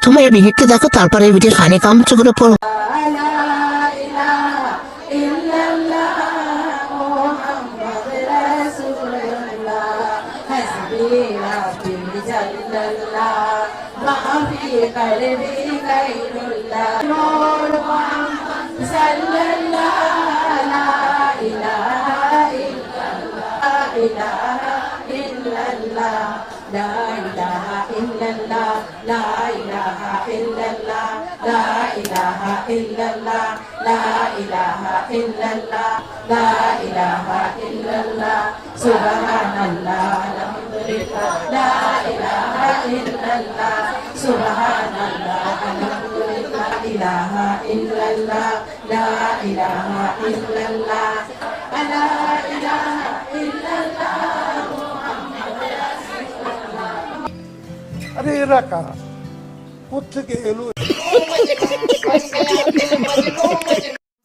তোমার ভিডিওটি দেখো, তারপরে ভিডিও ফানি কমেন্ট করে পড়ো। আরে এরা কারা, কোত্থেকে এলো?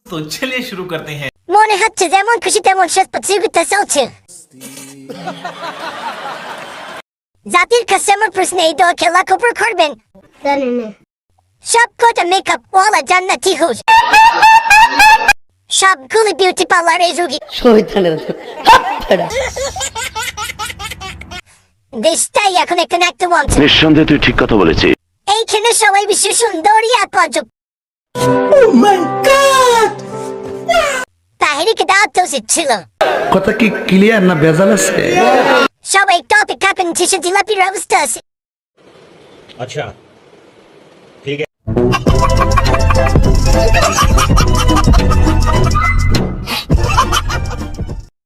तो चलिए शुरू करते हैं। মনে হচ্ছে যেমন খুশি তেমন শেষ প্রতিযোগিতা চলছে। জাতির কাছে আমার প্রশ্ন, এই দল খেলা খবর করবেন? জানি না। সব কটা মেকআপ ওয়ালা জান্নাতি হুজ, সবগুলি বিউটি পার্লারের রুগী। দেশটাই এখন একটা নাট্য মঞ্চ। নিঃসন্দেহে তুই ঠিক কথা বলেছিস। এইখানে সবাই বিশ্ব সুন্দরী আর পর্যক। তাহিরিকে দাওয়াত তো উচিত ছিল। কথা কি ক্লিয়ার না ভেজাল আছে? সবাই টপিক কাপেন, টিশার্ট জিলাপির অবস্থা আছে। अच्छा ठीक है।